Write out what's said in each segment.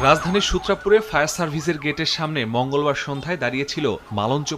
রাজধানীর সূত্রাপুরে ফায়ার সার্ভিসের গেটের সামনে মঙ্গলবার সন্ধ্যায় দাঁড়িয়েছিল মালঞ্চ।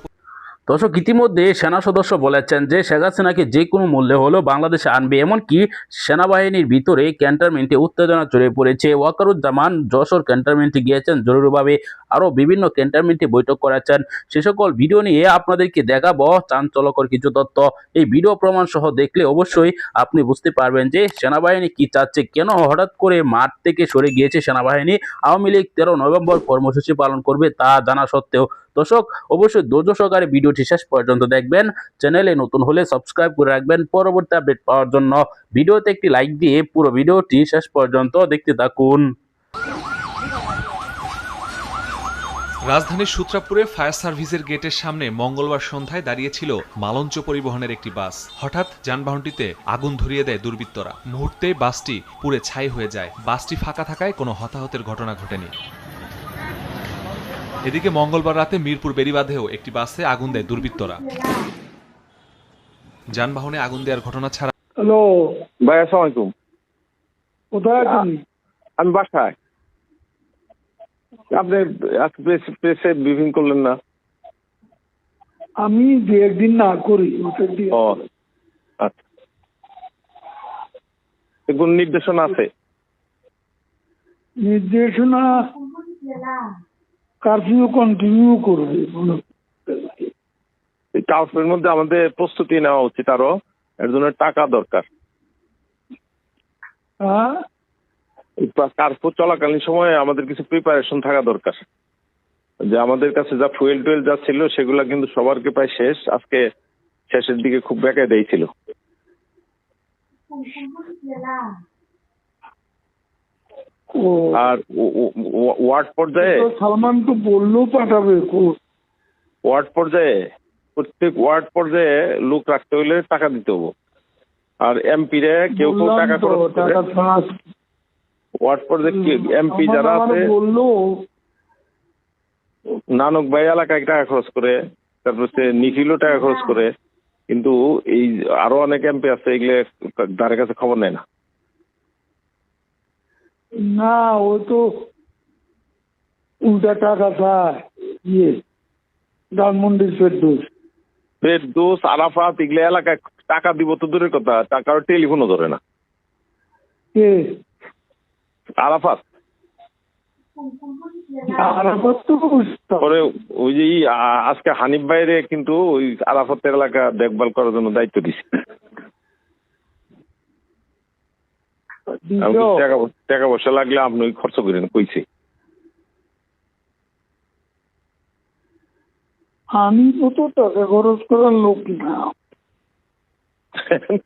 দর্শক, ইতিমধ্যে সেনা সদস্য বলেছেন যে শেখ হাসিনাকে যে কোনো মূল্যে হলেও বাংলাদেশে আনবে। এমনকি সেনাবাহিনীর ভিতরে ক্যান্টনমেন্টে উত্তেজনা ছড়িয়ে পড়েছে। ওয়াকারুজ্জামান যশোর ক্যান্টনমেন্টে গিয়েছেন জরুরিভাবে, আরও বিভিন্ন ক্যান্টনমেন্টে বৈঠক করেছেন। সে সকল ভিডিও নিয়ে আপনাদেরকে দেখাবো চাঞ্চল্যকর কিছু তথ্য। এই ভিডিও প্রমাণ সহ দেখলে অবশ্যই আপনি বুঝতে পারবেন যে সেনাবাহিনী কি চাচ্ছে, কেন হঠাৎ করে মাঠ থেকে সরে গিয়েছে সেনাবাহিনী। আওয়ামী লীগ 13 নভেম্বর কর্মসূচি পালন করবে তা জানা সত্ত্বেও। দর্শক, অবশ্যই ধৈর্য সহকারে ভিডিওটি শেষ পর্যন্ত দেখবেন। চ্যানেলে নতুন হলে সাবস্ক্রাইব করে রাখবেন পরবর্তী আপডেট পাওয়ার জন্য। ভিডিওতে একটি লাইক দিয়ে পুরো ভিডিওটি শেষ পর্যন্ত দেখতে থাকুন। রাজধানীর সূত্রাপুরে ফায়ার সার্ভিসের গেটের সামনে মঙ্গলবার সন্ধ্যায় দাঁড়িয়েছিল মালঞ্চ পরিবহনের একটি বাস। হঠাৎ যানবাহনটিতে আগুন ধরিয়ে দেয় দুর্বৃত্তরা। মুহূর্তেই বাসটি পুড়ে ছাই হয়ে যায়। বাসটি ফাঁকা থাকায় কোনো হতাহতের ঘটনা ঘটেনি। এদিকে মঙ্গলবার রাতে মিরপুর বেড়িবাঁধেও একটি বাসে আগুন দেয় দুর্বৃত্তরা। যানবাহনে আগুন দেওয়ার ঘটনা ছাড়া। হ্যালো ভাই, আসসালামু আলাইকুম। কোথায় তুমি? আমি বাসায়। আপনি প্রেসে ব্রিফিং করলেন না? আমি দু একদিন না করি ওটা দিয়ে। ও আচ্ছা, কোন নির্দেশনা আছে? নির্দেশনা কারফিউ কন্টিনিউ করবে। এই কার্ফের মধ্যে আমাদের প্রস্তুতি নেওয়া উচিত, আরো এর জন্য টাকা দরকার। হ্যাঁ, কার্ফু চলাকালীন সময়ে আমাদের কিছু প্রিপারেশন থাকা দরকার। যে আমাদের কাছে যা ফুয়েল টুয়েল যা ছিল সেগুলা কিন্তু সবারকে প্রায় শেষ। আজকে শেষের দিকে খুব বেঁকে দিয়েছিল। ও আর ওয়ার্ড পর্যায়ে সালমান তো বললেও পাঠাবে। ওয়ার্ড পর্যায়ে প্রত্যেক ওয়ার্ড পর্যায়ে লোক রাখতে হলে টাকা দিতে হবে। আর এমপি রে কেউ কেউ টাকা খরচ করে। ওয়ার্ড পর্যায়ে এমপি যারা আছে, বললো নানক ভাই এলাকায় টাকা খরচ করে, তারপর সে নিখিলও টাকা খরচ করে, কিন্তু এই আরো অনেক এমপি আছে এগুলো তার কাছে খবর নেয় না। না, ও তো উল্টা টাকা চায়। ধানমন্ডির ফেরদৌস, আরাফাত এগুলো এলাকায় টাকা দিব তো দূরের কথা, টাকার টেলিফোনও ধরে না। কে? আরাফাত পরে ওই যে আজকে হানিফ ভাইরে কিন্তু ওই আরাফাতের এলাকা দেখভাল করার জন্য দায়িত্ব দিছে। টাকা পয়সা লাগলে আপনি খরচ করেন কইছে। আমি তো টাকা খরচ করার লোক না।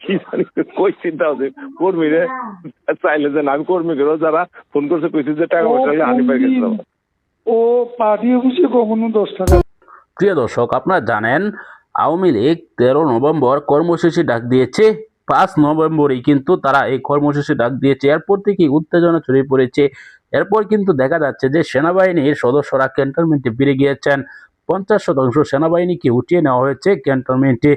কি জানি কই চিন্তা হচ্ছে কর্মীরে চাইলে যে আমি কর্মীদেরও যারা ফোন করছে কইছি যে টাকা পয়সা হানিফ ভাই গেছিল। ও পার্টি অফিসে কখনো 10 টাকা। প্রিয় দর্শক, আপনারা জানেন আওয়ামী লীগ 13 নভেম্বর কর্মসূচি ডাক দিয়েছে। 5 নভেম্বরই কিন্তু তারা এই কর্মসূচি ডাক দিয়েছে। এরপর থেকে উত্তেজনা ছড়িয়ে পড়েছে। এরপর কিন্তু দেখা যাচ্ছে যে সেনাবাহিনীর সদস্যরা ক্যান্টনমেন্টে ফিরে গিয়েছেন। 50% সেনাবাহিনীকে উঠিয়ে নেওয়া হয়েছে ক্যান্টনমেন্টে।